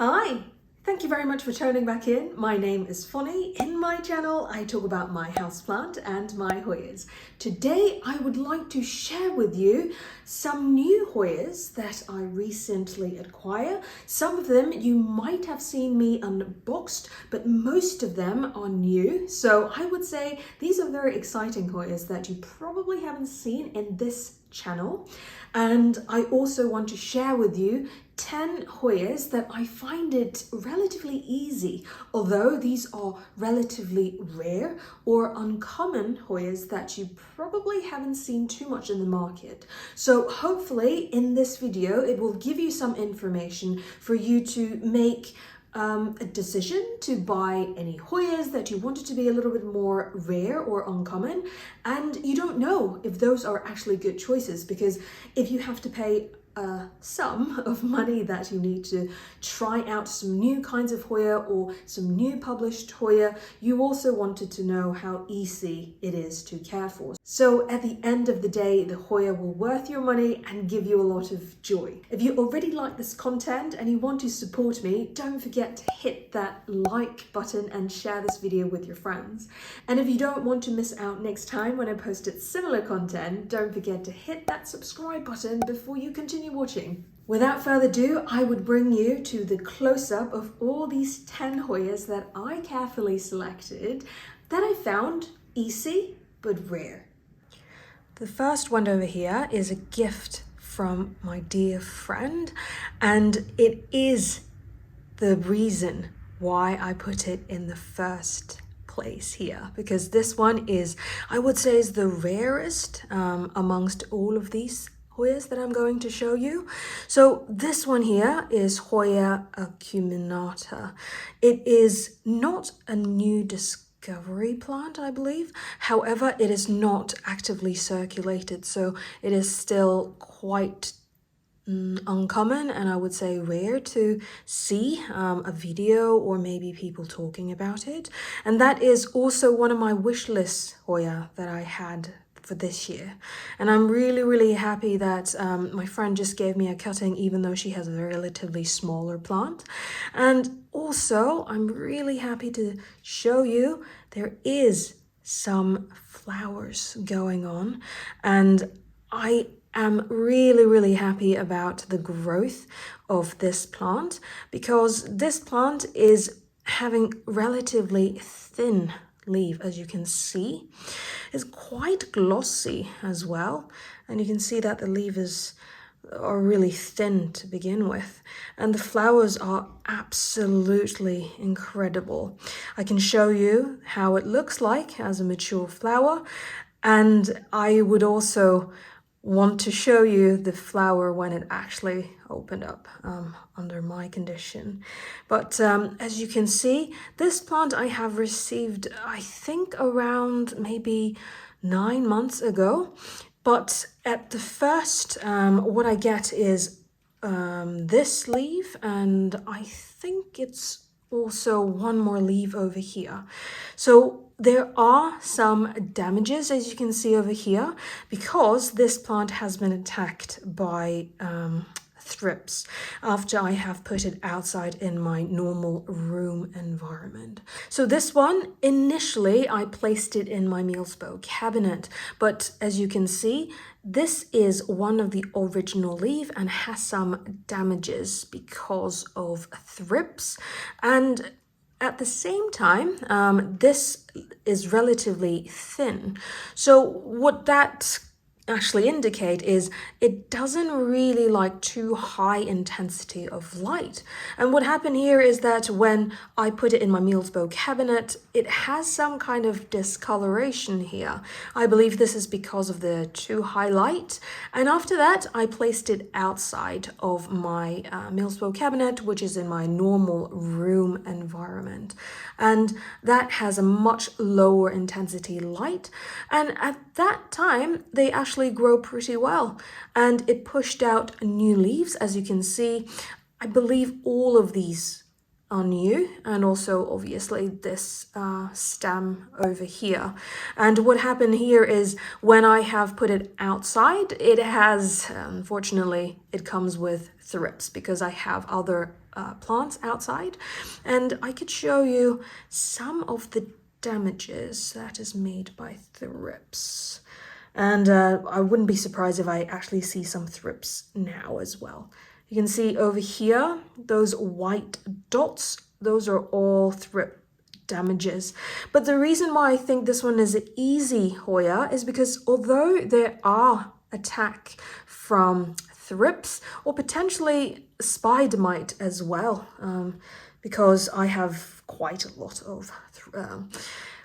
Hi! Thank you very much for tuning back in. My name is Fonny. In my channel, I talk about my houseplant and my Hoyas. Today, I would like to share with you some new Hoyas that I recently acquired. Some of them you might have seen me unboxed, but most of them are new. So I would say these are very exciting Hoyas that you probably haven't seen in this channel. And I also want to share with you 10 Hoyas that I find it relatively easy, although these are relatively rare or uncommon Hoyas that you probably haven't seen too much in the market. So hopefully in this video it will give you some information for you to make a decision to buy any Hoyas that you wanted to be a little bit more rare or uncommon, and you don't know if those are actually good choices, because if you have to pay a sum of money that you need to try out some new kinds of Hoya or some new published Hoya, you also wanted to know how easy it is to care for. So at the end of the day, the Hoya will worth your money and give you a lot of joy. If you already like this content and you want to support me, don't forget to hit that like button and share this video with your friends. And if you don't want to miss out next time when I posted similar content, don't forget to hit that subscribe button before you continue watching. Without further ado, I would bring you to the close-up of all these 10 Hoyas that I carefully selected that I found easy but rare. The first one over here is a gift from my dear friend, and it is the reason why I put it in the first place here, because this one is, I would say, is the rarest amongst all of these Hoyas that I'm going to show you. So this one here is Hoya accuminata. It is not a new discovery plant, I believe. However, it is not actively circulated, so it is still quite uncommon, and I would say rare to see a video or maybe people talking about it. And that is also one of my wish list Hoya that I had for this year, and I'm really happy that my friend just gave me a cutting, even though she has a relatively smaller plant. And also I'm really happy to show you there is some flowers going on, and I am really happy about the growth of this plant, because this plant is having relatively thin leaf, as you can see. It's quite glossy as well, and you can see that the leaves are really thin to begin with, and the flowers are absolutely incredible. I can show you how it looks like as a mature flower, and I would also want to show you the flower when it actually opened up under my condition. But as you can see, this plant I have received, I think, around maybe 9 months ago. But at the first, what I get is this leaf, and I think it's also one more leaf over here. So there are some damages, as you can see over here, because this plant has been attacked by thrips after I have put it outside in my normal room environment. So this one, initially I placed it in my mealsbow cabinet, but as you can see, this is one of the original leaf and has some damages because of thrips. And at the same time, this is relatively thin. So what that actually indicate is it doesn't really like too high intensity of light. And what happened here is that when I put it in my mealsbow cabinet, it has some kind of discoloration here. I believe this is because of the too high light. And after that, I placed it outside of my mealsbow cabinet, which is in my normal room environment. And that has a much lower intensity light. And at that time, they actually grow pretty well, and it pushed out new leaves. As you can see, I believe all of these are new, and also obviously this stem over here. And what happened here is when I have put it outside, it has, unfortunately, it comes with thrips because I have other plants outside, and I could show you some of the damages that is made by thrips. And I wouldn't be surprised if I actually see some thrips now as well. You can see over here, those white dots, those are all thrip damages. But the reason why I think this one is an easy Hoya is because although there are attack from thrips or potentially spider mite as well, because I have quite a lot of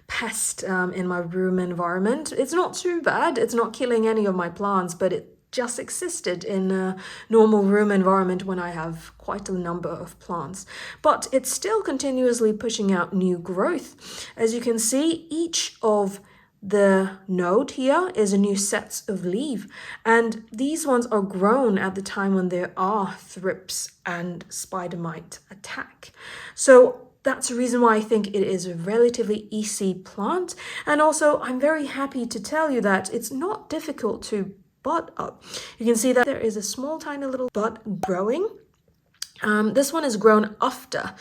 pest in my room environment. It's not too bad. It's not killing any of my plants, but it just existed in a normal room environment when I have quite a number of plants. But it's still continuously pushing out new growth. As you can see, each of the node here is a new set of leaf, and these ones are grown at the time when there are thrips and spider mite attack. So that's the reason why I think it is a relatively easy plant. And also I'm very happy to tell you that it's not difficult to bud up. You can see that there is a small tiny little bud growing. This one is grown after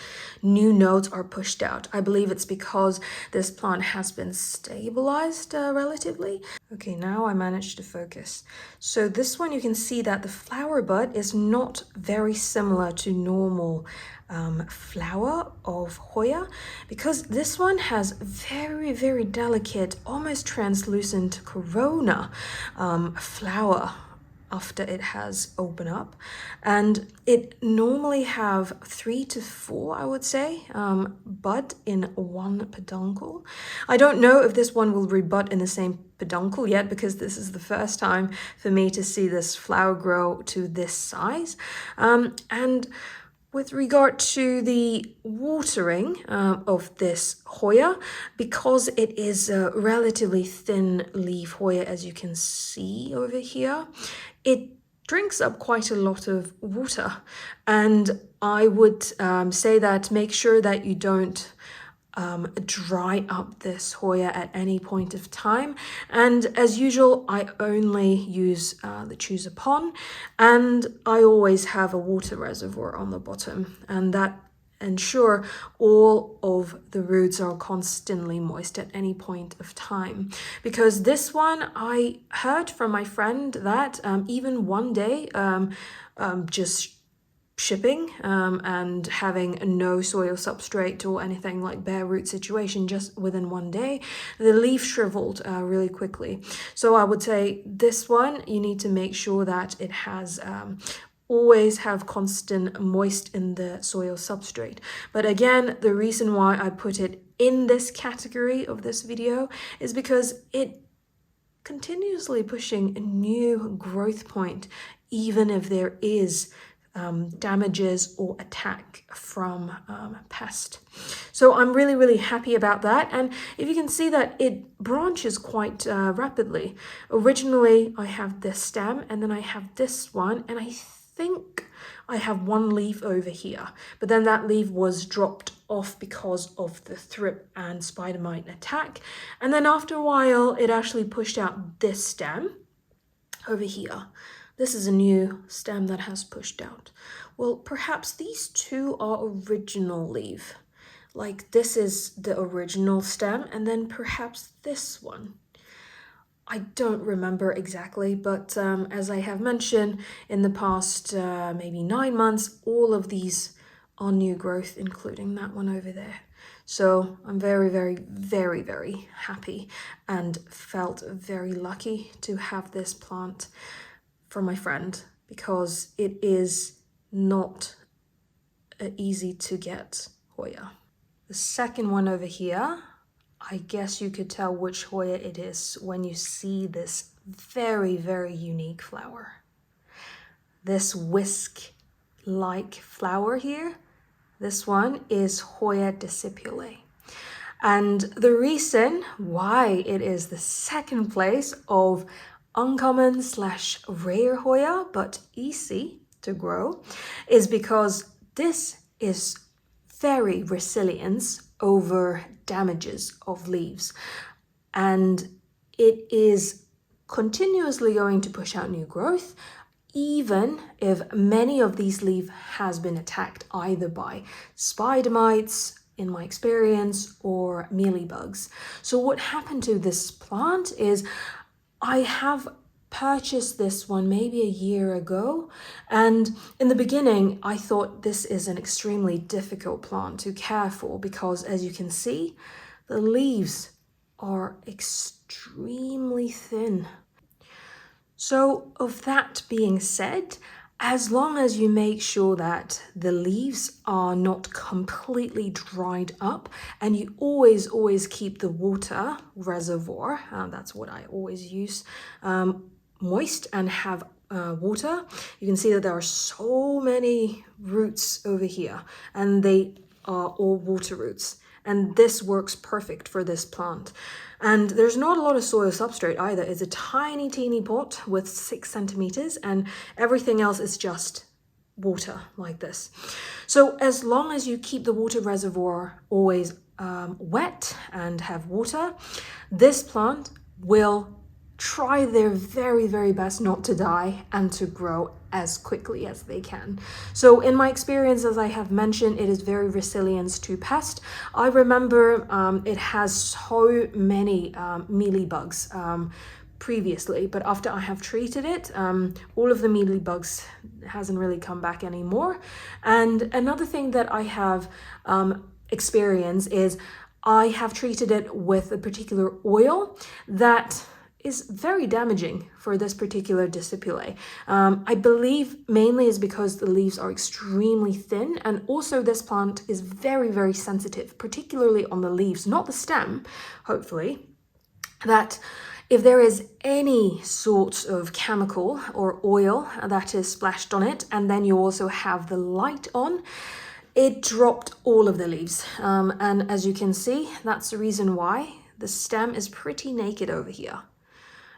new nodes are pushed out. I believe it's because this plant has been stabilized relatively. Okay, now I managed to focus. So this one, you can see that the flower bud is not very similar to normal flower of Hoya, because this one has very delicate, almost translucent corona flower after it has opened up, and it normally have 3 to 4, I would say, bud in one peduncle. I don't know if this one will rebud in the same peduncle yet, because this is the first time for me to see this flower grow to this size. And with regard to the watering of this Hoya, because it is a relatively thin leaf Hoya, as you can see over here, it drinks up quite a lot of water. And I would say that make sure that you don't dry up this Hoya at any point of time. And as usual, I only use the choose upon, and I always have a water reservoir on the bottom, and that ensure all of the roots are constantly moist at any point of time. Because this one, I heard from my friend that even one day just shipping and having no soil substrate or anything like bare root situation, just within one day the leaf shriveled really quickly. So I would say this one, you need to make sure that it has always have constant moist in the soil substrate. But again, the reason why I put it in this category of this video is because it continuously pushing a new growth point, even if there is damages or attack from pest. So I'm really happy about that. And if you can see that it branches quite rapidly. Originally I have this stem, and then I have this one, and I think I have one leaf over here, but then that leaf was dropped off because of the thrip and spider mite attack. And then after a while it actually pushed out this stem over here. This is a new stem that has pushed out. Well, perhaps these two are original leaf. Like this is the original stem, and then perhaps this one. I don't remember exactly, but as I have mentioned in the past maybe 9 months, all of these are new growth, including that one over there. So I'm very happy and felt very lucky to have this plant from my friend, because it is not easy to get Hoya. The second one over here, I guess you could tell which Hoya it is when you see this very unique flower. This whisk-like flower here, this one is Hoya decipulae. And the reason why it is the second place of uncommon / rare Hoya, but easy to grow, is because this is very resilient over damages of leaves, and it is continuously going to push out new growth, even if many of these leaves has been attacked either by spider mites, in my experience, or mealybugs. So what happened to this plant is I have purchased this one maybe a year ago, and in the beginning I thought this is an extremely difficult plant to care for because, as you can see, the leaves are extremely thin. So of that being said, as long as you make sure that the leaves are not completely dried up, and you always keep the water reservoir, that's what I always use, moist and have water. You can see that there are so many roots over here, and they are all water roots. And this works perfect for this plant. And there's not a lot of soil substrate either. It's a tiny, teeny pot with 6 centimeters, and everything else is just water like this. So as long as you keep the water reservoir always wet and have water, this plant will try their very best not to die and to grow as quickly as they can. So in my experience, as I have mentioned, it is very resilient to pest. I remember it has so many mealybugs previously, but after I have treated it, all of the mealybugs hasn't really come back anymore. And another thing that I have experienced is I have treated it with a particular oil that is very damaging for this particular decipulae. I believe mainly is because the leaves are extremely thin, and also this plant is very sensitive, particularly on the leaves, not the stem, hopefully, that if there is any sort of chemical or oil that is splashed on it, and then you also have the light on, it dropped all of the leaves. And as you can see, that's the reason why the stem is pretty naked over here.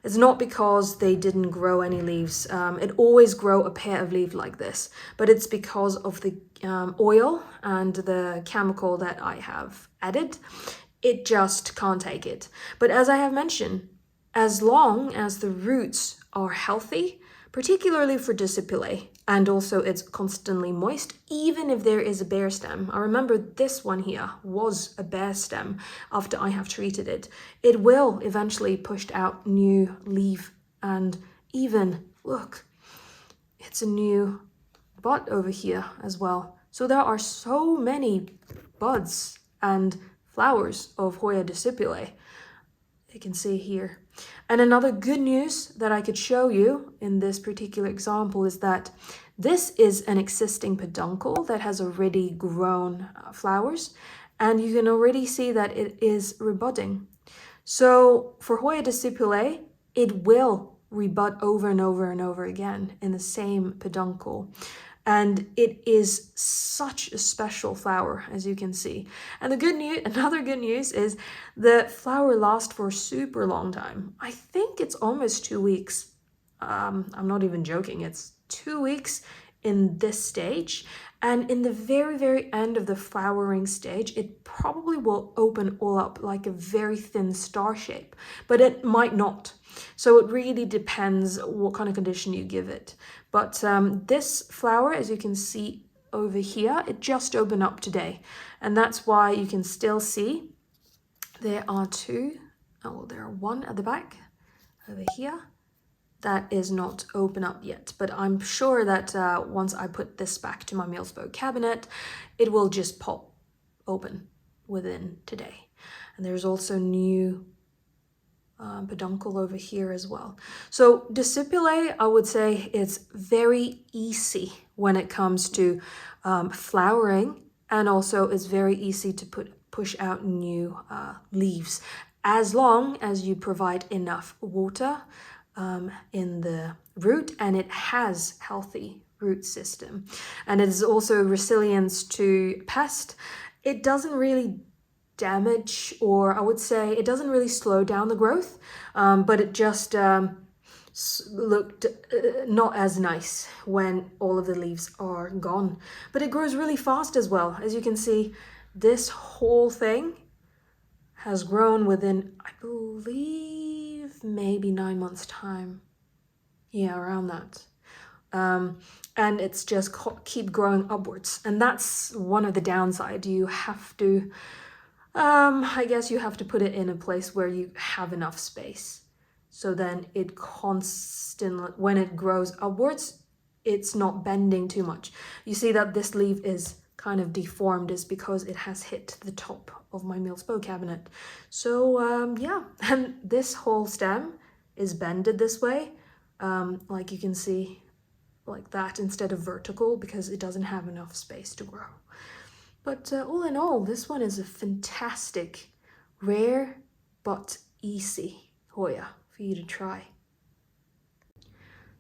It's not because they didn't grow any leaves. It always grow a pair of leaves like this, but it's because of the oil and the chemical that I have added. It just can't take it. But as I have mentioned, as long as the roots are healthy, particularly for decipulae, and also it's constantly moist, even if there is a bare stem. I remember this one here was a bare stem after I have treated it. It will eventually push out new leaf, and even, look, it's a new bud over here as well. So there are so many buds and flowers of Hoya decipulae. You can see here. And another good news that I could show you in this particular example is that this is an existing peduncle that has already grown flowers, and you can already see that it is rebudding. So for Hoya decipulae, it will rebud over and over again in the same peduncle. And it is such a special flower, as you can see. And the good news, another good news is the flower lasts for a super long time. I think it's almost 2 weeks. I'm not even joking. It's 2 weeks in this stage. And in the very end of the flowering stage, it probably will open all up like a very thin star shape, but it might not. So it really depends what kind of condition you give it. But this flower, as you can see over here, it just opened up today. And that's why you can still see there are two, there are one at the back over here that is not open up yet. But I'm sure that once I put this back to my Mealspo cabinet, it will just pop open within today. And there's also new peduncle over here as well. So decipulae, I would say it's very easy when it comes to flowering, and also it's very easy to push out new leaves, as long as you provide enough water in the root, and it has healthy root system. And it is also resilient to pest. It doesn't really damage, or I would say it doesn't really slow down the growth, but it just looked not as nice when all of the leaves are gone. But it grows really fast as well. As you can see, this whole thing has grown within, I believe, maybe 9 months time. Yeah, around that. And it's just keep growing upwards. And that's one of the downside. You have to, I guess you have to put it in a place where you have enough space. So then it constantly, when it grows upwards, it's not bending too much. You see that this leaf is kind of deformed is because it has hit the top of my Millspo cabinet. So yeah, and this whole stem is bended this way, like you can see, like that, instead of vertical, because it doesn't have enough space to grow. But all in all, this one is a fantastic, rare but easy Hoya for you to try.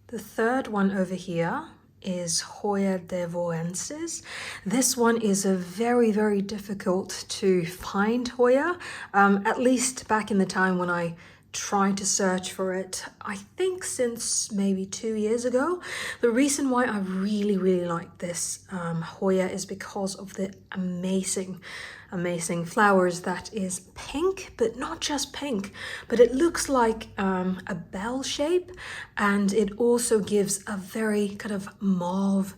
The third one over here is Hoya desvoeuxensis. This one is a very, very difficult to find Hoya, at least back in the time when I tried to search for it, I think since maybe 2 years ago. The reason why I really, really like this Hoya is because of the amazing flowers that is pink, but not just pink, but it looks like a bell shape, and it also gives a very kind of mauve,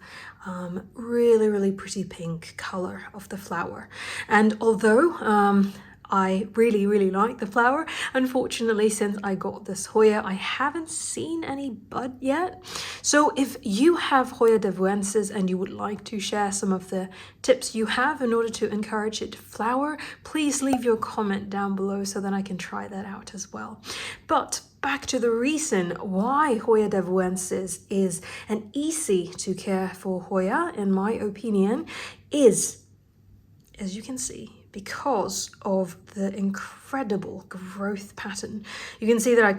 really, really pretty pink color of the flower. And although I really, really like the flower, unfortunately, since I got this Hoya, I haven't seen any bud yet. So if you have Hoya desvoeuxensis and you would like to share some of the tips you have in order to encourage it to flower, please leave your comment down below so that I can try that out as well. But back to the reason why Hoya desvoeuxensis is an easy to care for Hoya, in my opinion, is, as you can see, because of the incredible growth pattern. You can see that I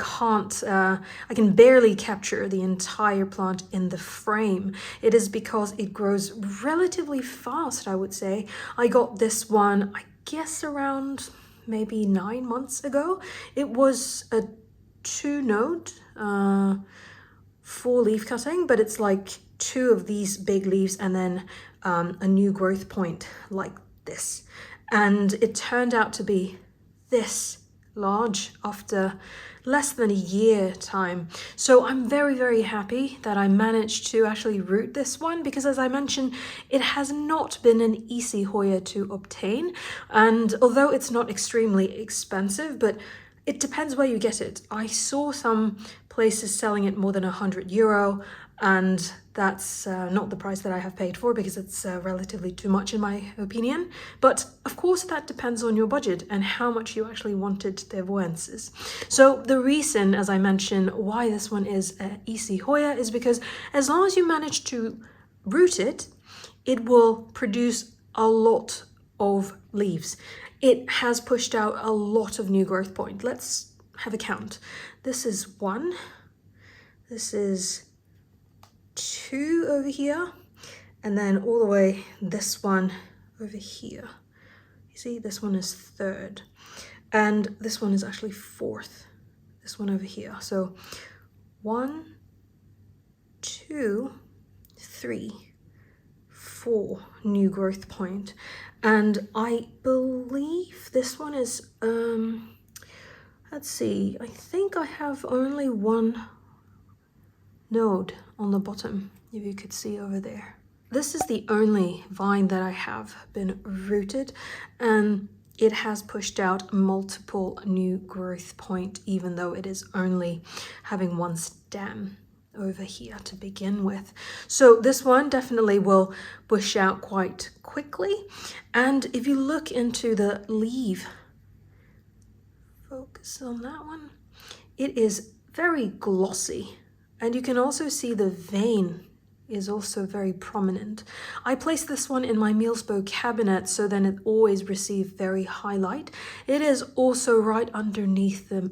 can barely capture the entire plant in the frame. It is because it grows relatively fast, I would say. I got this one, I guess around maybe 9 months ago. It was a 2-node, 4-leaf cutting, but it's like 2 of these big leaves and then a new growth point like this. And it turned out to be this large after less than a year time. So I'm very, very happy that I managed to actually root this one, because as I mentioned, it has not been an easy Hoya to obtain. And although it's not extremely expensive, but it depends where you get it. I saw some places selling it more than €100, and that's not the price that I have paid for, because it's relatively too much in my opinion. But of course that depends on your budget and how much you actually wanted desvoeuxensis. So the reason, as I mentioned, why this one is an easy Hoya is because as long as you manage to root it, it will produce a lot of leaves. It has pushed out a lot of new growth point. Let's have a count. This is 1, this is 2 over here, and then all the way this one over here. You see, this one is 3rd, and this one is actually 4th, this one over here. So 1, 2, 3, 4 new growth point. And I believe this one is let's see, I think I have only 1 node on the bottom, if you could see over there. This is the only vine that I have been rooted, and it has pushed out multiple new growth point, even though it is only having 1 stem over here to begin with. So this one definitely will bush out quite quickly. And if you look into the leaf, focus on that one, it is very glossy. And you can also see the vein is also very prominent. I placed this one in my Millspo cabinet, so then it always receives very high light. It is also right underneath the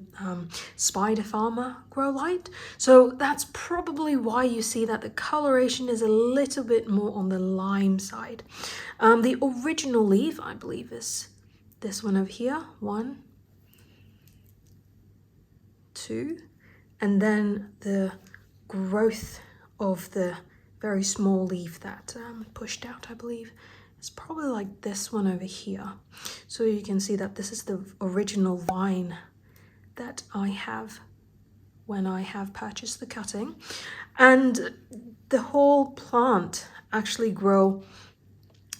spider farmer grow light. So that's probably why you see that the coloration is a little bit more on the lime side. The original leaf, I believe, is this one over here. 1, 2. and then the growth of the very small leaf that pushed out, I believe, is probably like this one over here. So you can see that this is the original vine that I have when I have purchased the cutting. And the whole plant actually grow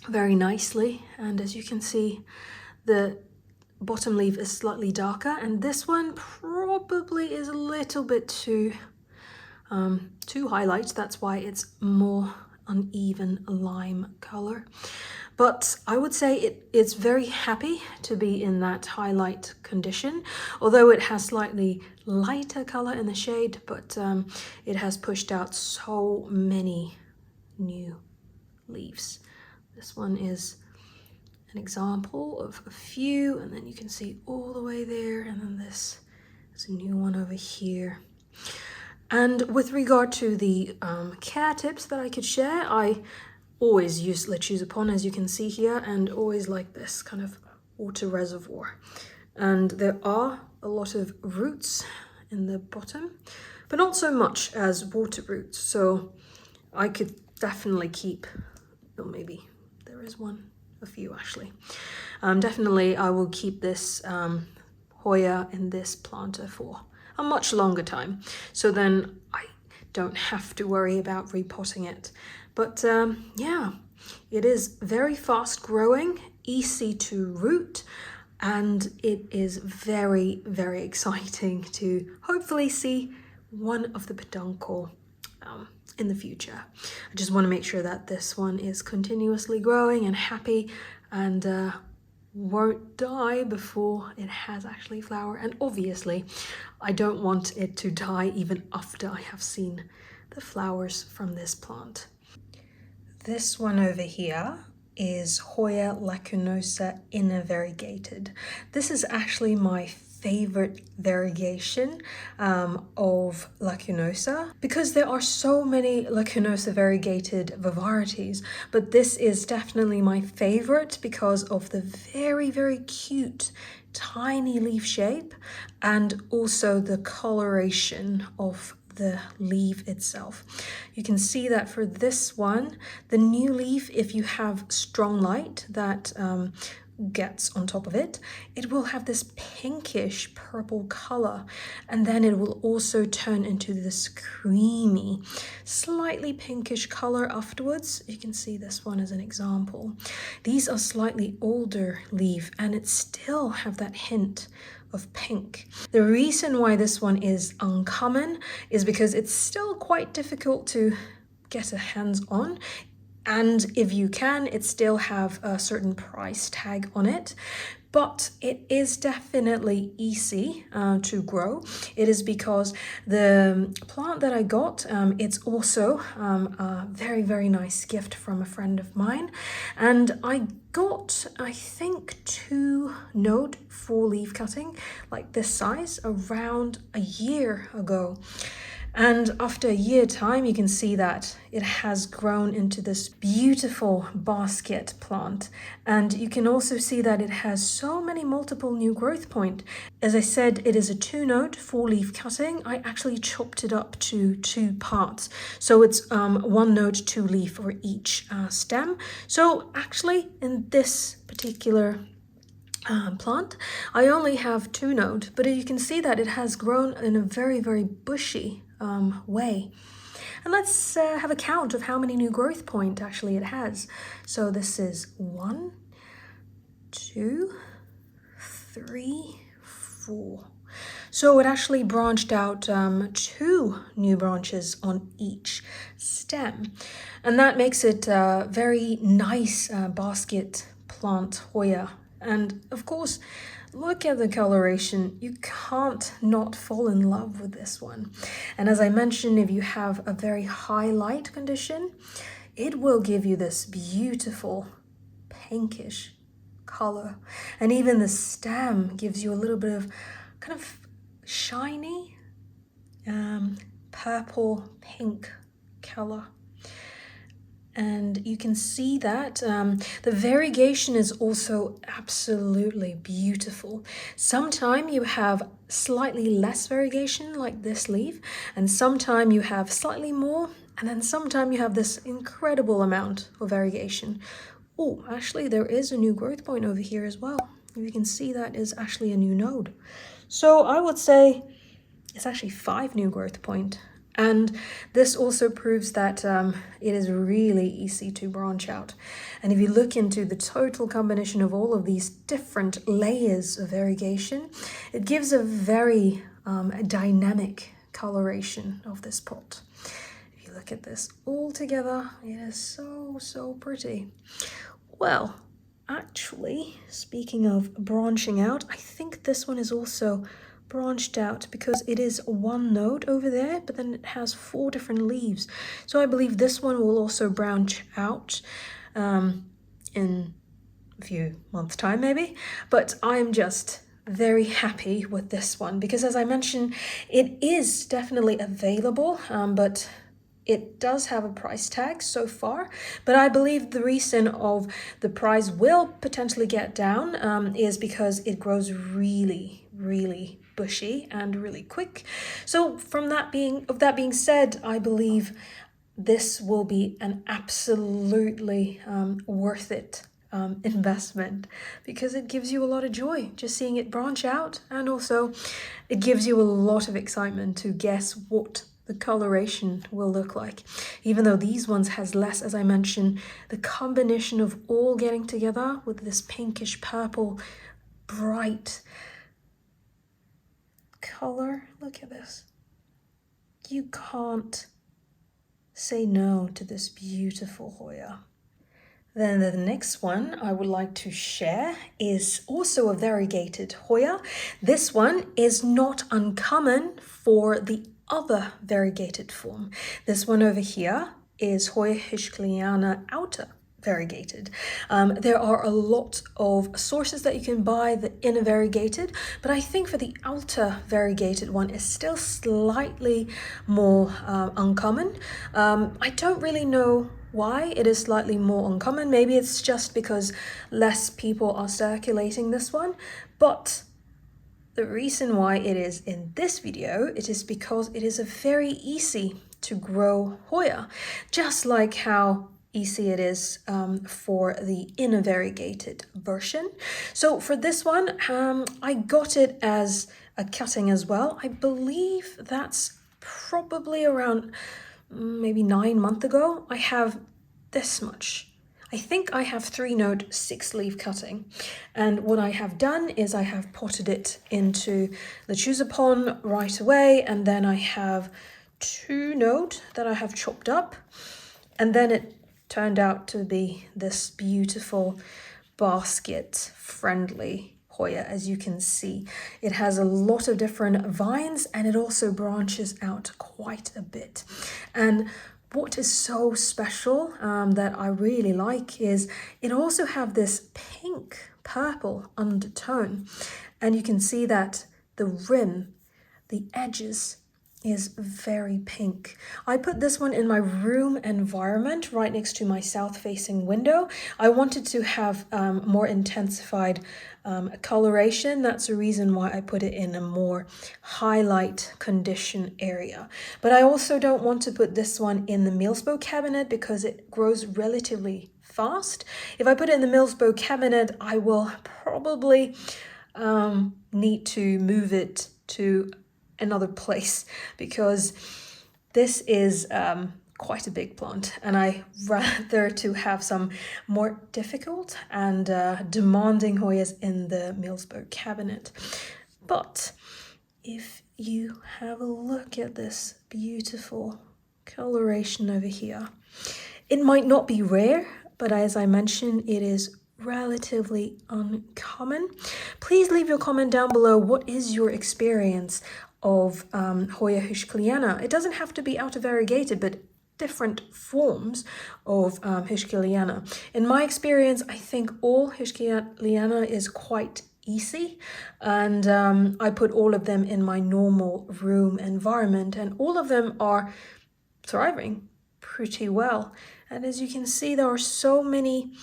very nicely, and as you can see, the bottom leaf is slightly darker, and this one probably is a little bit too highlight. That's why it's more uneven lime color. But I would say it's very happy to be in that highlight condition, although it has slightly lighter color in the shade, but it has pushed out so many new leaves. This one is an example of a few, and then you can see all the way there, and then this is a new one over here. And with regard to the care tips that I could share, I always use lechuza pon, as you can see here, and always like this kind of water reservoir. And there are a lot of roots in the bottom, but not so much as water roots. So I could definitely keep, or maybe there is one, a few actually. Definitely I will keep this Hoya in this planter for a much longer time. So then I don't have to worry about repotting it. But yeah, it is very fast growing, easy to root, and it is very, very exciting to hopefully see one of the peduncle in the future. I just want to make sure that this one is continuously growing and happy and won't die before it has actually flower. And obviously I don't want it to die even after I have seen the flowers from this plant. This one over here is Hoya lacunosa inner variegated. This is actually my favorite variegation of lacunosa, because there are so many lacunosa variegated varieties, but this is definitely my favorite because of the very, very cute tiny leaf shape and also the coloration of the leaf itself. You can see that for this one, the new leaf, if you have strong light that gets on top of it, it will have this pinkish purple color, and then it will also turn into this creamy, slightly pinkish color afterwards. You can see this one as an example. These are slightly older leaf, and it still have that hint of pink. The reason why this one is uncommon is because it's still quite difficult to get a hands on. And if you can, it still have a certain price tag on it, but it is definitely easy to grow. It is because the plant that I got, it's also a very, very nice gift from a friend of mine. And I got, I think, 2 node 4-leaf cutting like this size around a year ago. And after a year time, you can see that it has grown into this beautiful basket plant. And you can also see that it has so many multiple new growth point. As I said, it is a 2-node 4-leaf cutting. I actually chopped it up to 2 parts. So it's 1 node 2 leaf for each stem. So actually in this particular plant, I only have 2 node, but you can see that it has grown in a very, very bushy way. And let's have a count of how many new growth point actually it has. So this is 1, 2, 3, 4. So it actually branched out 2 new branches on each stem, and that makes it a very nice basket plant Hoya. And of course, look at the coloration. You can't not fall in love with this one. And as I mentioned, if you have a very high light condition, it will give you this beautiful pinkish color. And even the stem gives you a little bit of kind of shiny purple pink color. and you can see that the variegation is also absolutely beautiful. Sometimes you have slightly less variegation like this leaf, and sometimes you have slightly more, and then sometimes you have this incredible amount of variegation. Oh, actually there is a new growth point over here as well. You can see that is actually a new node. So I would say it's actually 5 new growth point. And this also proves that it is really easy to branch out. And if you look into the total combination of all of these different layers of variegation, it gives a very dynamic coloration of this pot. If you look at this all together, it is so pretty. Well, actually, speaking of branching out, I think this one is also branched out because it is one node over there, but then it has 4 different leaves. So I believe this one will also branch out in a few months' time maybe. But I'm just very happy with this one because, as I mentioned, it is definitely available, but it does have a price tag so far, but I believe the reason of the price will potentially get down is because it grows really bushy and really quick. So from that being said, I believe this will be an absolutely worth it investment because it gives you a lot of joy just seeing it branch out, and also it gives you a lot of excitement to guess what the coloration will look like. Even though these ones has less, as I mentioned, the combination of all getting together with this pinkish purple bright color, look at this. You can't say no to this beautiful Hoya. Then the next one I would like to share is also a variegated Hoya. This one is not uncommon for the other variegated form. This one over here is Hoya heuschkeliana outer variegated. There are a lot of sources that you can buy the inner variegated, but I think for the outer variegated one is still slightly more uncommon. I don't really know why it is slightly more uncommon. Maybe it's just because less people are circulating this one, but the reason why it is in this video, it is because it is a very easy to grow Hoya, just like how easy it is for the inner variegated version. So for this one, I got it as a cutting as well. I believe that's probably around maybe 9 months ago. I have this much. I think I have 3 node 6 leaf cutting, and what I have done is I have potted it into the choosapon right away, and then I have 2 node that I have chopped up, and then it turned out to be this beautiful basket friendly Hoya. As you can see, it has a lot of different vines and it also branches out quite a bit. And what is so special that I really like is it also have this pink purple undertone, and you can see that the rim, the edges is very pink. I put this one in my room environment right next to my south facing window. I wanted to have more intensified coloration. That's the reason why I put it in a more highlight condition area. But I also don't want to put this one in the Millsbow cabinet because it grows relatively fast. If I put it in the Millsbow cabinet, I will probably need to move it to another place because this is quite a big plant, and I rather to have some more difficult and demanding Hoyas in the Millsbow cabinet. But if you have a look at this beautiful coloration over here, it might not be rare, but as I mentioned, it is relatively uncommon. Please leave your comment down below. What is your experience of Hoya heuschkeliana? It doesn't have to be outer variegated, but different forms of heuschkeliana. In my experience, I think all heuschkeliana is quite easy, and I put all of them in my normal room environment, and all of them are thriving pretty well. And as you can see, there are so many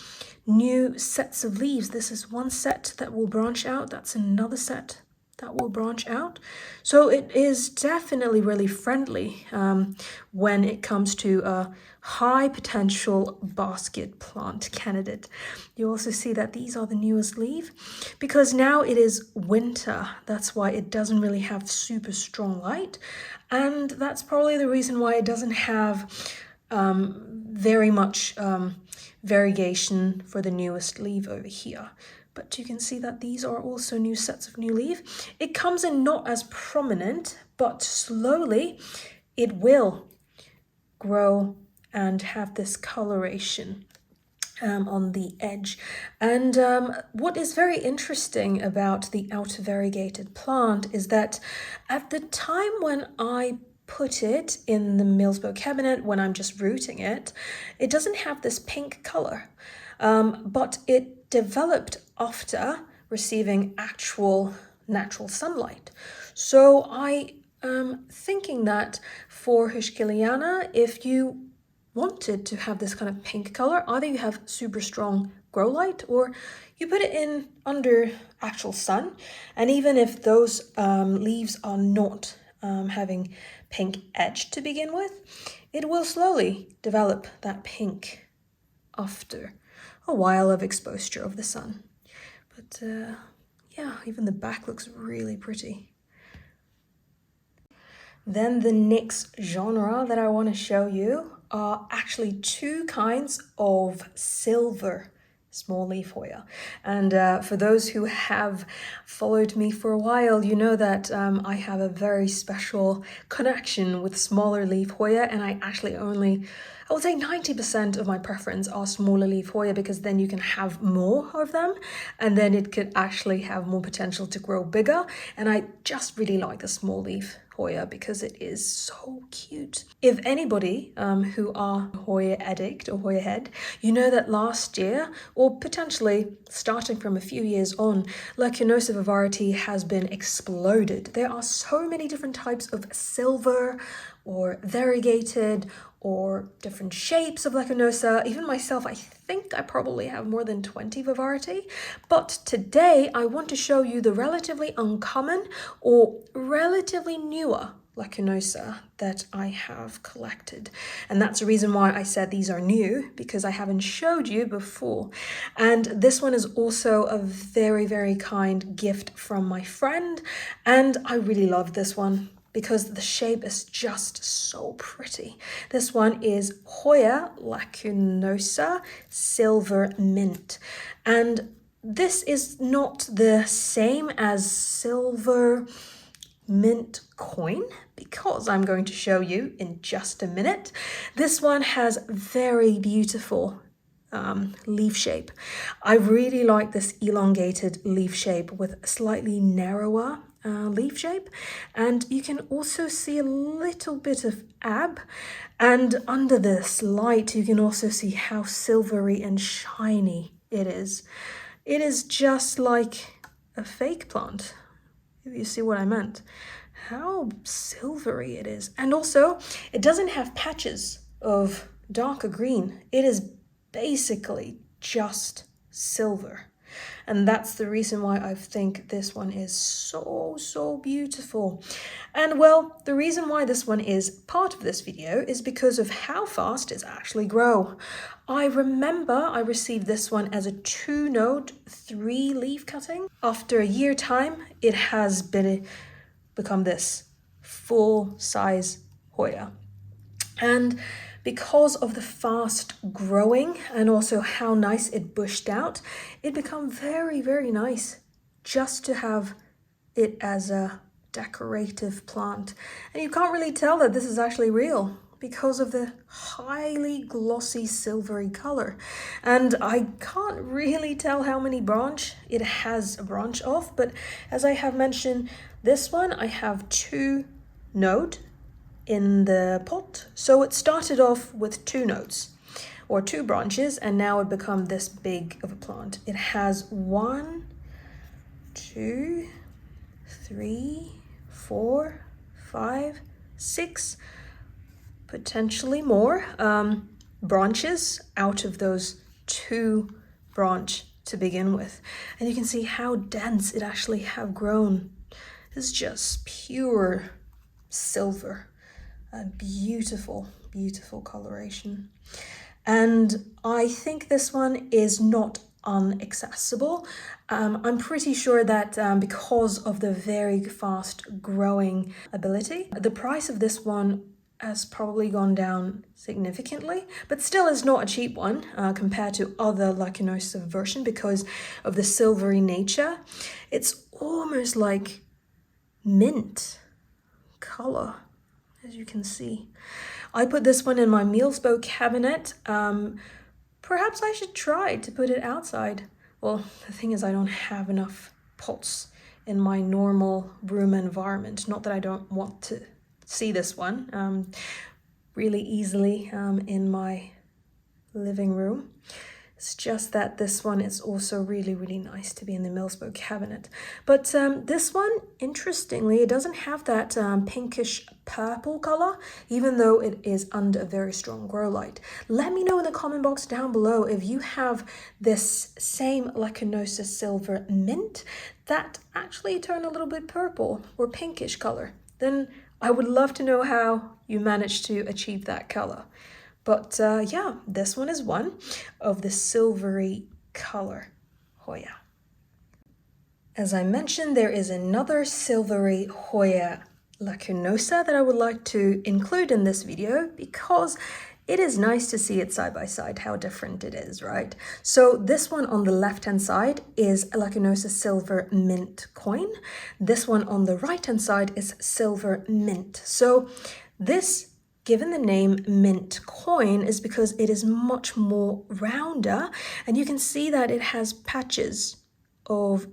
new sets of leaves. This is one set that will branch out. That's another set that will branch out. So it is definitely really friendly when it comes to a high potential basket plant candidate. You also see that these are the newest leaf because now it is winter. That's why it doesn't really have super strong light. And that's probably the reason why it doesn't have very much variegation for the newest leaf over here. But you can see that these are also new sets of new leaf. It comes in not as prominent, but slowly it will grow and have this coloration on the edge. And what is very interesting about the outer variegated plant is that at the time when I put it in the Millsbo cabinet, when I'm just rooting it, it doesn't have this pink color, but it developed after receiving actual natural sunlight. So I am thinking that for heuschkeliana, if you wanted to have this kind of pink color, either you have super strong grow light or you put it in under actual sun, and even if those leaves are not having pink edge to begin with, it will slowly develop that pink after a while of exposure of the sun. But yeah, even the back looks really pretty. Then the next genre that I want to show you are actually two kinds of silver small leaf Hoya. And for those who have followed me for a while, you know that I have a very special connection with smaller leaf Hoya, and I actually only, I would say 90% of my preference are smaller leaf Hoya, because then you can have more of them and then it could actually have more potential to grow bigger. And I just really like the small leaf Hoya because it is so cute. If anybody who are Hoya addict or Hoya head, you know that last year, or potentially starting from a few years on, lacunosa variety has been exploded. There are so many different types of silver or variegated or different shapes of lacunosa. Even myself, I think I probably have more than 20 variety. But today I want to show you the relatively uncommon or relatively newer lacunosa that I have collected. And that's the reason why I said these are new, because I haven't showed you before. And this one is also a very, very kind gift from my friend. And I really love this one because the shape is just so pretty. This one is Hoya lacunosa silver mint. And this is not the same as silver mint coin, because I'm going to show you in just a minute. This one has very beautiful leaf shape. I really like this elongated leaf shape with a slightly narrower leaf shape, and you can also see a little bit of ab, and under this light you can also see how silvery and shiny it is. It is just like a fake plant, if you see what I meant. How silvery it is. And also it doesn't have patches of darker green. It is basically just silver. And that's the reason why I think this one is so beautiful. And well, the reason why this one is part of this video is because of how fast it's actually grow. I remember I received this one as a 2-node 3-leaf cutting. After a year time, it has become this full-size Hoya. And because of the fast growing and also how nice it bushed out, it became very, very nice just to have it as a decorative plant. And you can't really tell that this is actually real because of the highly glossy silvery color. And I can't really tell how many branch it has a branch of, but as I have mentioned, this one I have 2 node in the pot. So it started off with 2 nodes or 2 branches, and now it become this big of a plant. It has 1, 2, 3, 4, 5, 6, potentially more branches out of those 2 branch to begin with. And you can see how dense it actually have grown. It's just pure silver. A beautiful, beautiful coloration. And I think this one is not unaccessible. I'm pretty sure that because of the very fast growing ability, the price of this one has probably gone down significantly, but still is not a cheap one compared to other lacunosa version because of the silvery nature. It's almost like mint color, as you can see. I put this one in my mealsbow cabinet. Perhaps I should try to put it outside. Well, the thing is I don't have enough pots in my normal room environment. Not that I don't want to see this one really easily in my living room. It's just that this one is also really, really nice to be in the mealsbow cabinet. But this one, interestingly, it doesn't have that pinkish purple color, even though it is under a very strong grow light. Let me know in the comment box down below if you have this same lacunosa silver mint that actually turned a little bit purple or pinkish color. Then I would love to know how you managed to achieve that color. But yeah, this one is one of the silvery color Hoya. As I mentioned, there is another silvery Hoya lacunosa that I would like to include in this video because it is nice to see it side by side, how different it is, right? So this one on the left-hand side is a lacunosa silver mint coin. This one on the right-hand side is silver mint. So this, given the name mint coin, is because it is much more rounder, and you can see that it has patches of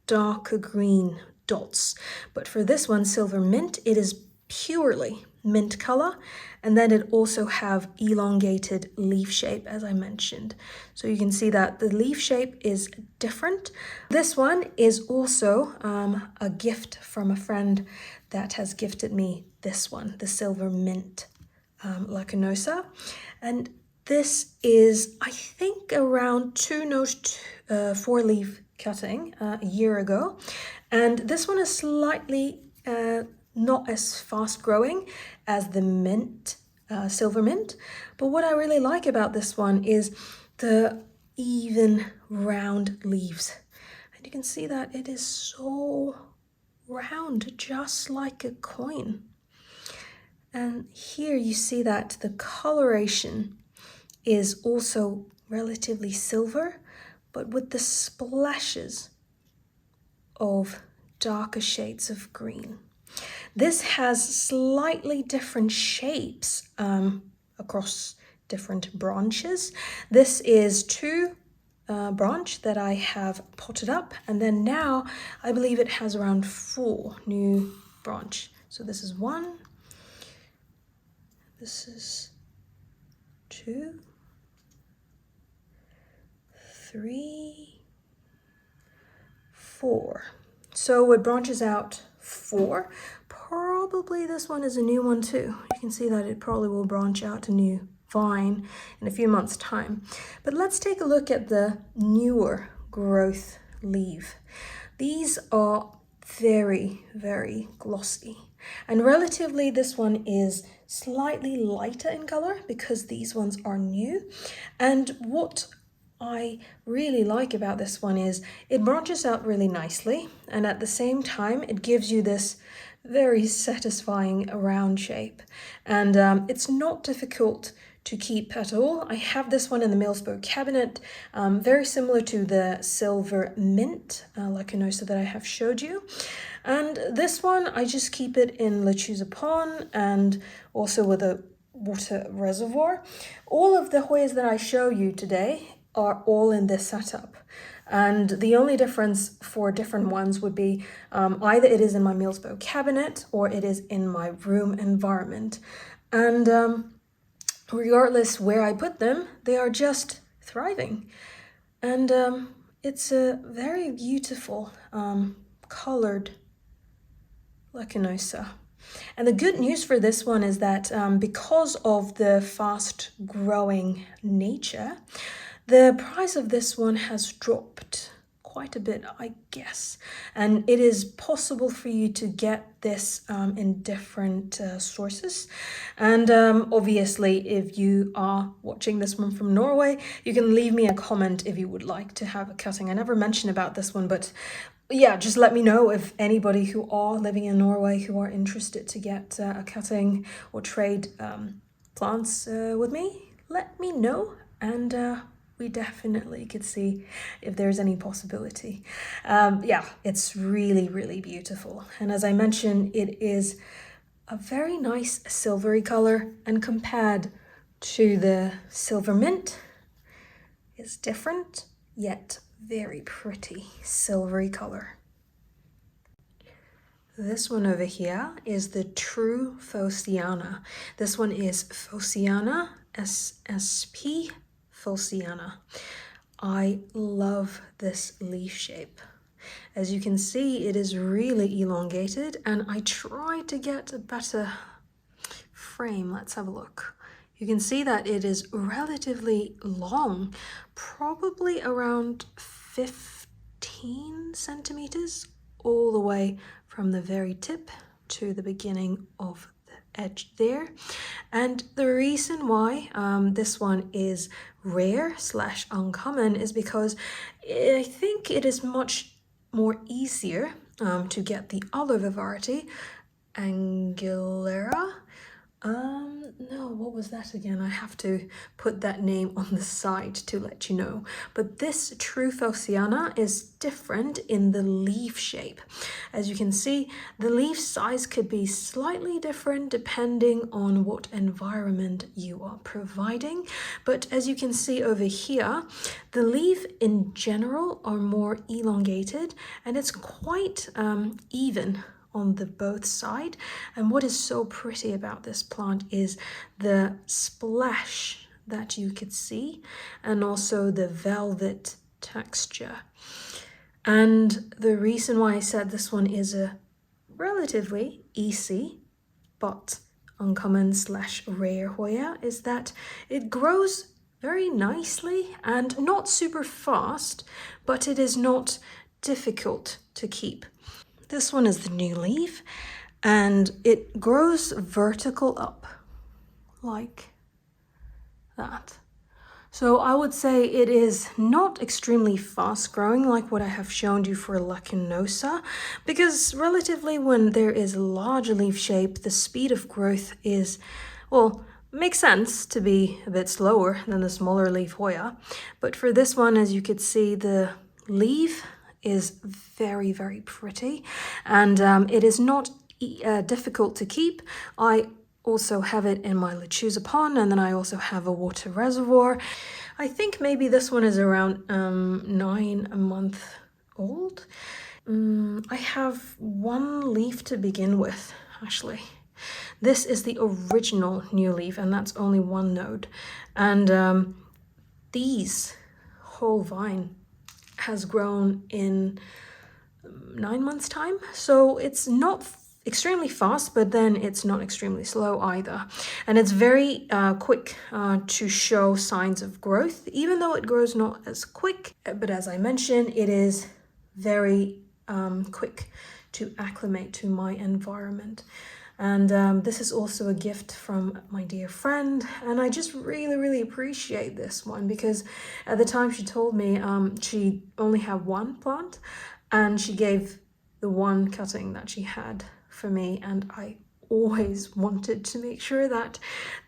darker green dots. But for this one, silver mint, it is purely mint color, and then it also have elongated leaf shape, as I mentioned. So you can see that the leaf shape is different. This one is also a gift from a friend that has gifted me this one, the silver mint lacunosa. And this is, I think, around 2-note 4-leaf cutting a year ago. And this one is slightly not as fast growing as the mint, silver mint. But what I really like about this one is the even round leaves. And you can see that it is so round, just like a coin. And here you see that the coloration is also relatively silver, but with the splashes of darker shades of green. This has slightly different shapes across different branches. This is 2 branch that I have potted up, and then now I believe it has around 4 new branch. So this is 1, this is 2, 3, 4. So it branches out 4. Probably this one is a new one too. You can see that it probably will branch out a new vine in a few months' time. But let's take a look at the newer growth leaf. These are very, very glossy. And relatively, this one is slightly lighter in color because these ones are new. And what I really like about this one is it branches out really nicely, and at the same time it gives you this very satisfying round shape, and it's not difficult to keep at all. I have this one in the mealsbow cabinet, very similar to the silver mint lacunosa that I have showed you. And this one, I just keep it in lechuza pond and also with a water reservoir. All of the Hoyas that I show you today are all in this setup. And the only difference for different ones would be either it is in my mealsbow cabinet or it is in my room environment. And regardless where I put them, they are just thriving. And it's a very beautiful colored lacunosa. And the good news for this one is that because of the fast growing nature, the price of this one has dropped quite a bit, I guess. And it is possible for you to get this in different sources. And obviously, if you are watching this one from Norway, you can leave me a comment if you would like to have a cutting. I never mentioned about this one, but yeah, just let me know if anybody who are living in Norway who are interested to get a cutting or trade plants with me. Let me know, and we definitely could see if there's any possibility. Yeah, it's really, really beautiful. And as I mentioned, it is a very nice silvery color, and compared to the silver mint, it's different, yet very pretty silvery color. This one over here is the true fauziana. This one is Fauziana SSP Fauziana. I love this leaf shape. As you can see, it is really elongated, and I tried to get a better frame. Let's have a look. You can see that it is relatively long, probably around 15 centimeters, all the way from the very tip to the beginning of the edge there. And the reason why this one is rare / uncommon is because I think it is much more easier to get the other variety, Angulera. No, what was that again? I have to put that name on the side to let you know. But this true fauziana is different in the leaf shape. As you can see, the leaf size could be slightly different depending on what environment you are providing. But as you can see over here, the leaf in general are more elongated, and it's quite even on the both side. And what is so pretty about this plant is the splash that you could see, and also the velvet texture. And the reason why I said this one is a relatively easy but uncommon / rare Hoya is that it grows very nicely and not super fast, but it is not difficult to keep. This one is the new leaf, and it grows vertical up like that. So I would say it is not extremely fast growing like what I have shown you for lacunosa, because relatively when there is a large leaf shape, the speed of growth is, well, makes sense to be a bit slower than the smaller leaf Hoya. But for this one, as you could see, the leaf is very, very pretty, and it is not difficult to keep. I also have it in my lechuza pond, and then I also have a water reservoir. I think maybe this one is around 9 months old. I have one leaf to begin with, actually. This is the original new leaf, and that's only one node. And these whole vine has grown in 9 months' time. So it's not extremely fast, but then it's not extremely slow either. And it's very quick to show signs of growth, even though it grows not as quick. But as I mentioned, it is very quick to acclimate to my environment. And this is also a gift from my dear friend, and I just really, really appreciate this one, because at the time she told me she only had one plant, and she gave the one cutting that she had for me, and I always wanted to make sure that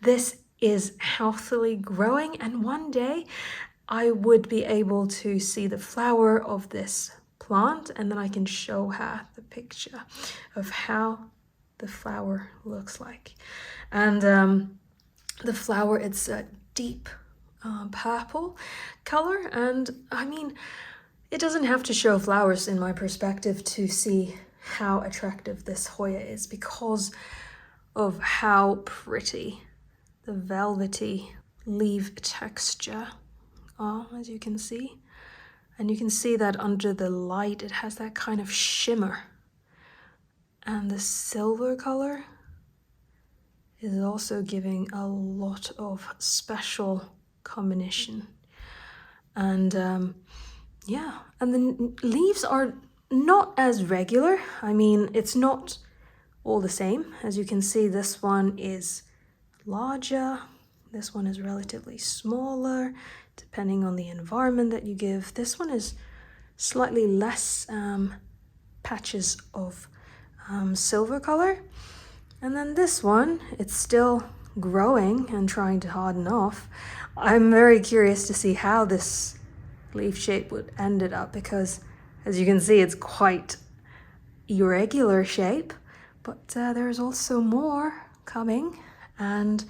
this is healthily growing, and one day I would be able to see the flower of this plant, and then I can show her the picture of how the flower looks like. And the flower, it's a deep purple color, and I mean, it doesn't have to show flowers in my perspective to see how attractive this Hoya is, because of how pretty the velvety leaf texture are, as you can see. And you can see that under the light it has that kind of shimmer. And the silver color is also giving a lot of special combination. And yeah, and the leaves are not as regular. I mean, it's not all the same. As you can see, this one is larger, this one is relatively smaller, depending on the environment that you give. This one is slightly less patches of silver color. And then this one, it's still growing and trying to harden off. I'm very curious to see how this leaf shape would ended up, because as you can see, it's quite irregular shape, but there's also more coming and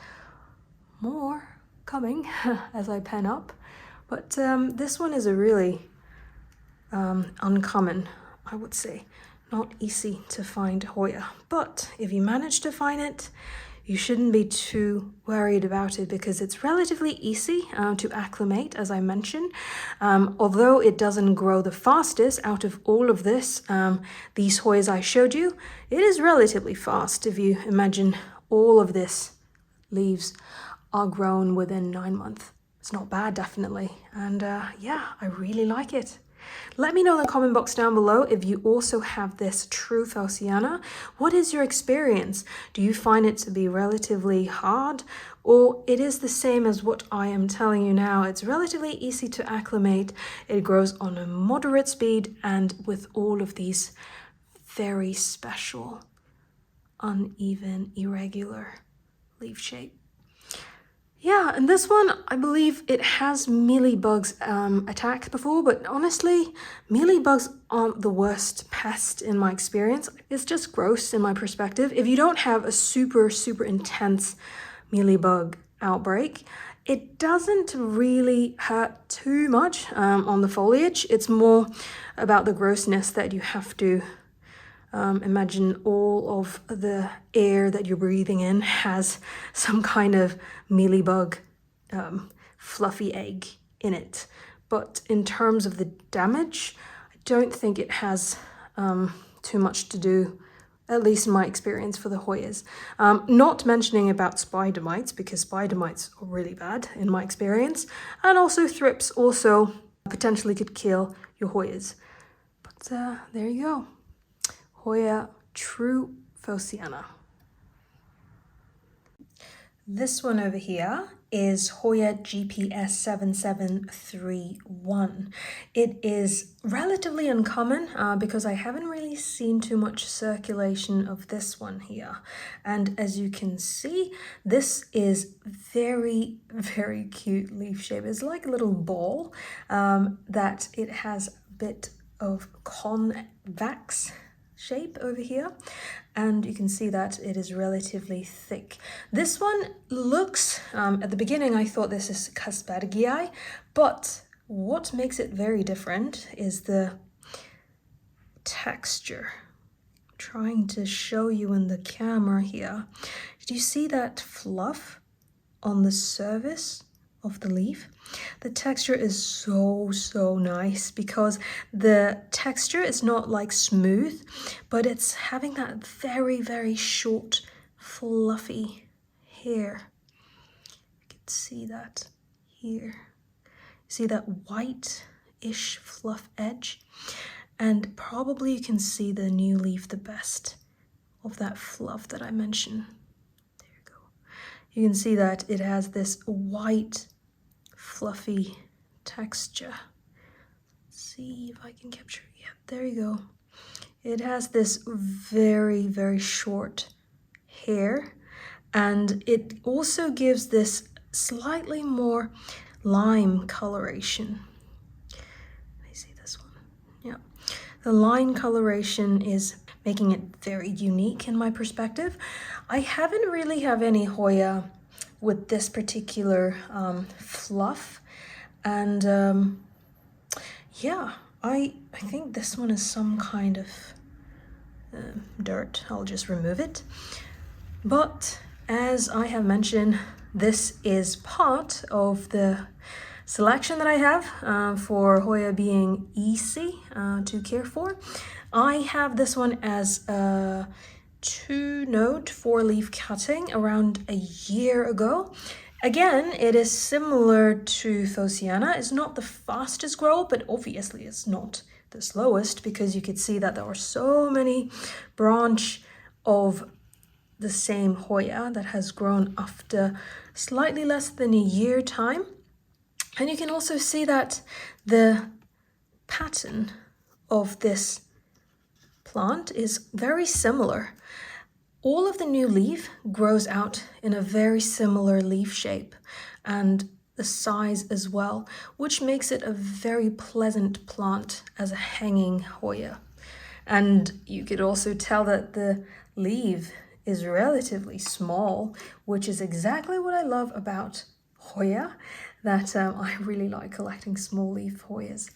more coming as I pen up. But this one is a really uncommon, I would say. Not easy to find Hoya, but if you manage to find it, you shouldn't be too worried about it, because it's relatively easy to acclimate, as I mentioned. Although it doesn't grow the fastest out of all of this, these Hoyas I showed you, it is relatively fast. If you imagine all of this leaves are grown within 9 months. It's not bad, definitely. And yeah, I really like it. Let me know in the comment box down below if you also have this true fauziana. What is your experience? Do you find it to be relatively hard, or it is the same as what I am telling you now? It's relatively easy to acclimate. It grows on a moderate speed and with all of these very special, uneven, irregular leaf shape. Yeah, and this one, I believe it has mealybugs attack before, but honestly, mealybugs aren't the worst pest in my experience. It's just gross in my perspective. If you don't have a super intense mealybug outbreak, it doesn't really hurt too much on the foliage. It's more about the grossness that you have to imagine all of the air that you're breathing in has some kind of mealybug fluffy egg in it. But in terms of the damage, I don't think it has too much to do, at least in my experience, for the Hoyas. Not mentioning about spider mites, because spider mites are really bad in my experience. And also thrips also potentially could kill your Hoyas. But there you go. Hoya True Fauziana. This one over here is Hoya GPS 7731. It is relatively uncommon because I haven't really seen too much circulation of this one here. And as you can see, this is very cute leaf shape. It's like a little ball that it has a bit of convex shape over here, and you can see that it is relatively thick. This one looks, at the beginning I thought this is Kaspergii, but what makes it very different is the texture. I'm trying to show you in the camera here. Did you see that fluff on the surface of the leaf? The texture is so nice, because the texture is not like smooth, but it's having that very short fluffy hair. You can see that here. See that white-ish fluff edge? And probably you can see the new leaf the best of that fluff that I mentioned. There you go. You can see that it has this white fluffy texture. Let's see if I can capture it. Yeah, there you go. It has this very short hair, and it also gives this slightly more lime coloration. Let me see this one. Yeah, the lime coloration is making it very unique in my perspective. I haven't really have any Hoya with this particular fluff, and yeah, I think this one is some kind of dirt. I'll just remove it. But as I have mentioned, this is part of the selection that I have for Hoya being easy to care for. I have this one as a 2-note 4-leaf cutting around a year ago. Again, it is similar to fauziana. It's not the fastest grower, but obviously it's not the slowest, because you could see that there are so many branch of the same Hoya that has grown after slightly less than a year time. And you can also see that the pattern of this plant is very similar. All of the new leaf grows out in a very similar leaf shape and the size as well, which makes it a very pleasant plant as a hanging Hoya. And you could also tell that the leaf is relatively small, which is exactly what I love about Hoya, that I really like collecting small leaf Hoyas.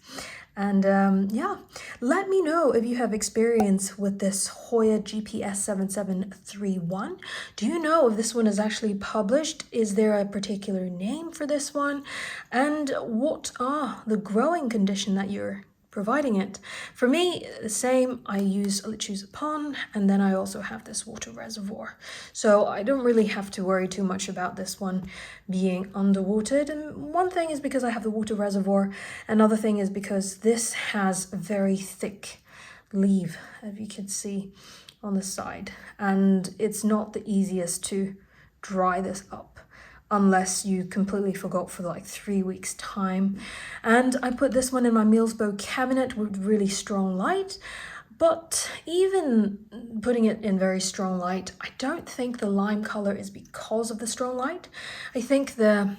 And yeah, let me know if you have experience with this Hoya GPS 7731. Do you know if this one is actually published? Is there a particular name for this one? And what are the growing condition that you're providing it? For me, the same. I choose a pond, and then I also have this water reservoir. So I don't really have to worry too much about this one being underwatered. And one thing is because I have the water reservoir. Another thing is because this has a very thick leaf, as you can see on the side. And it's not the easiest to dry this up unless you completely forgot for like 3 weeks time. And I put this one in my meals bow cabinet with really strong light, but even putting it in very strong light, I don't think the lime color is because of the strong light. I think the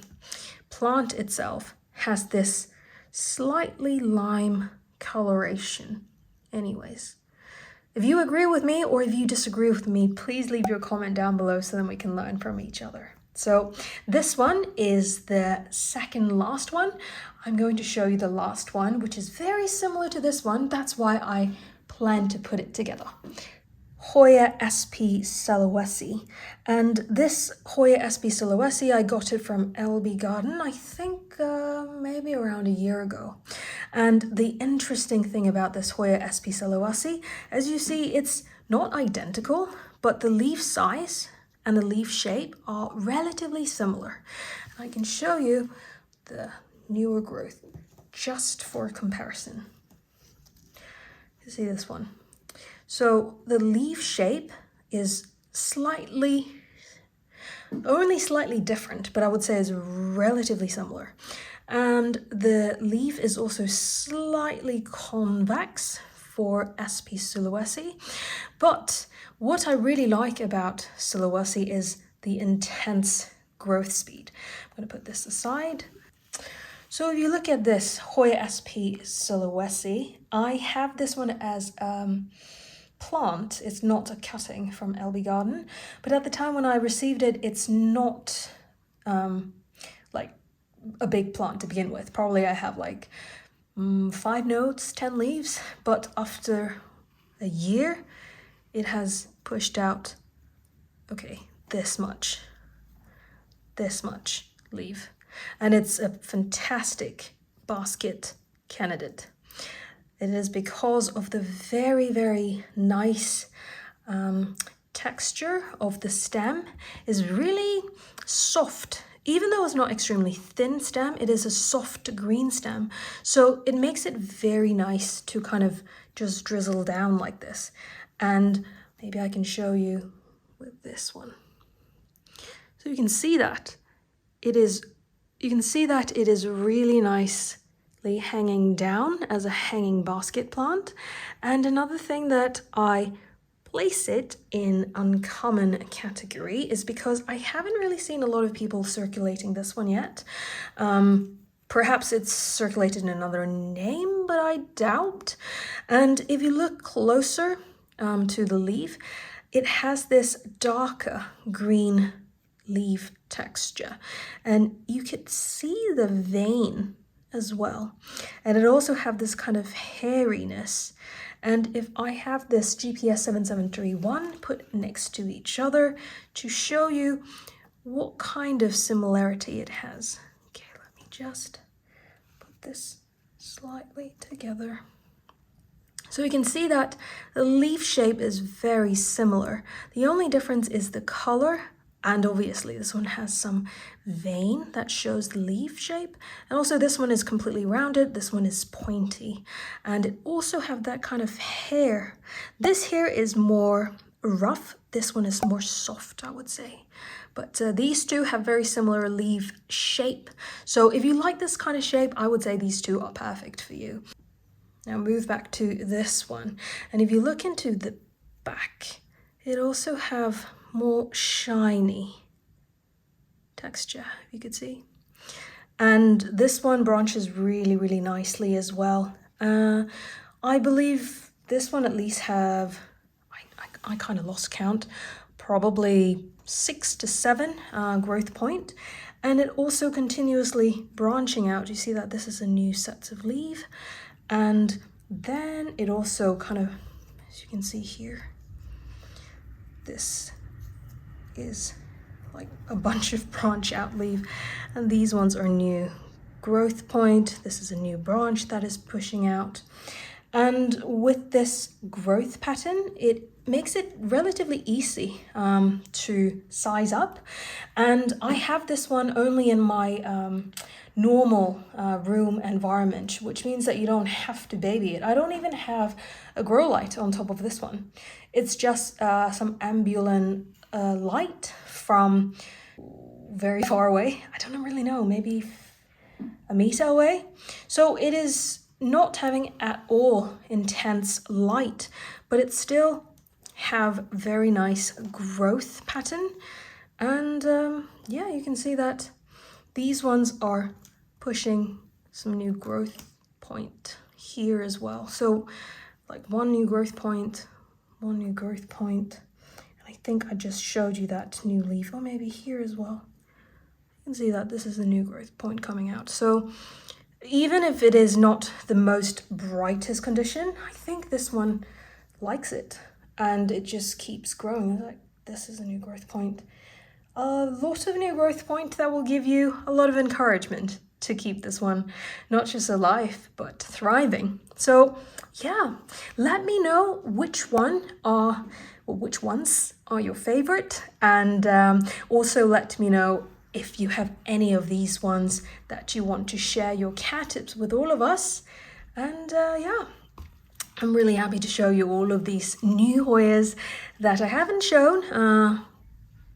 plant itself has this slightly lime coloration. Anyways, if you agree with me or if you disagree with me, please leave your comment down below so then we can learn from each other. So this one is the second last one. I'm going to show you the last one, which is very similar to this one. That's why I plan to put it together. Hoya SP Sulawesi. And this Hoya SP Sulawesi, I got it from LB Garden, I think maybe around a year ago. And the interesting thing about this Hoya SP Sulawesi, as you see, it's not identical, but the leaf size and the leaf shape are relatively similar. I can show you the newer growth just for comparison. You see this one. So the leaf shape is only slightly different, but I would say is relatively similar. And the leaf is also slightly convex for SP Sulawesi. But what I really like about Sulawesi is the intense growth speed. I'm going to put this aside. So if you look at this Hoya SP Sulawesi, I have this one as plant. It's not a cutting from LB Garden, but at the time when I received it, it's not like a big plant to begin with. Probably I have like 5 notes, 10 leaves, but after a year it has pushed out, okay, this much leaf, and it's a fantastic basket candidate. It is because of the very, very nice texture of the stem. Is really soft. Even though it's not extremely thin stem, it is a soft green stem. So it makes it very nice to kind of just drizzle down like this. And maybe I can show you with this one. So you can see that it is really nice hanging down as a hanging basket plant. And another thing that I place it in uncommon category is because I haven't really seen a lot of people circulating this one yet. Perhaps it's circulated in another name, but I doubt. And if you look closer to the leaf, it has this darker green leaf texture, and you could see the vein as well, and it also have this kind of hairiness. And if I have this GPS 7731 put next to each other to show you what kind of similarity it has. Okay, let me just put this slightly together. So you can see that the leaf shape is very similar. The only difference is the color, and obviously this one has some vein that shows the leaf shape. And also this one is completely rounded, this one is pointy. And it also have that kind of hair. This hair is more rough, this one is more soft, I would say. But these two have very similar leaf shape. So if you like this kind of shape, I would say these two are perfect for you. Now move back to this one. And if you look into the back, it also have more shiny texture, if you could see. And this one branches really, really nicely as well. I believe this one at least have, I kind of lost count, probably 6 to 7 growth point. And it also continuously branching out. You see that this is a new set of leaf. And then it also kind of, as you can see here, this is like a bunch of branch out leaf, and these ones are new growth point. This is a new branch that is pushing out. And with this growth pattern, it makes it relatively easy to size up. And I have this one only in my normal room environment, which means that you don't have to baby it. I don't even have a grow light on top of this one. It's just some ambient light from very far away. I don't really know, maybe a meter away. So it is not having at all intense light, but it still have very nice growth pattern. And yeah, you can see that these ones are pushing some new growth point here as well. So like one new growth point, one new growth point. And I think I just showed you that new leaf, or maybe here as well. You can see that this is a new growth point coming out. So even if it is not the most brightest condition, I think this one likes it, and it just keeps growing. Like, this is a new growth point. A lot of new growth point that will give you a lot of encouragement to keep this one not just alive, but thriving. So yeah, let me know which ones are your favorite, and also let me know if you have any of these ones that you want to share your cat tips with all of us. And yeah, I'm really happy to show you all of these new Hoyas that I haven't shown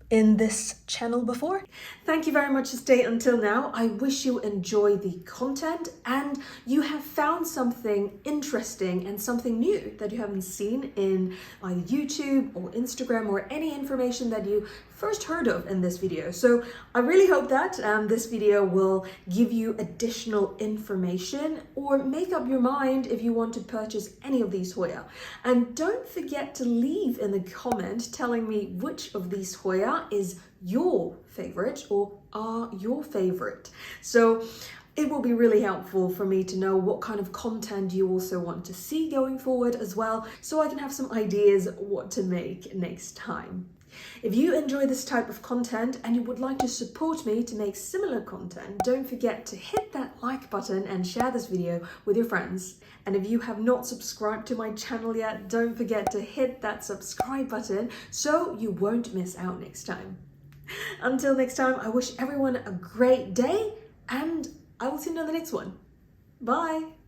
in this channel before. Thank you very much for staying until now. I wish you enjoy the content and you have found something interesting and something new that you haven't seen in either YouTube or Instagram, or any information that you first heard of in this video. So I really hope that this video will give you additional information, or make up your mind if you want to purchase any of these Hoya. And don't forget to leave in the comment telling me which of these Hoya is your favorite or are your favorite. So it will be really helpful for me to know what kind of content you also want to see going forward as well, so I can have some ideas what to make next time. If you enjoy this type of content and you would like to support me to make similar content, don't forget to hit that like button and share this video with your friends. And if you have not subscribed to my channel yet, don't forget to hit that subscribe button so you won't miss out next time. Until next time, I wish everyone a great day, and I will see you on the next one. Bye!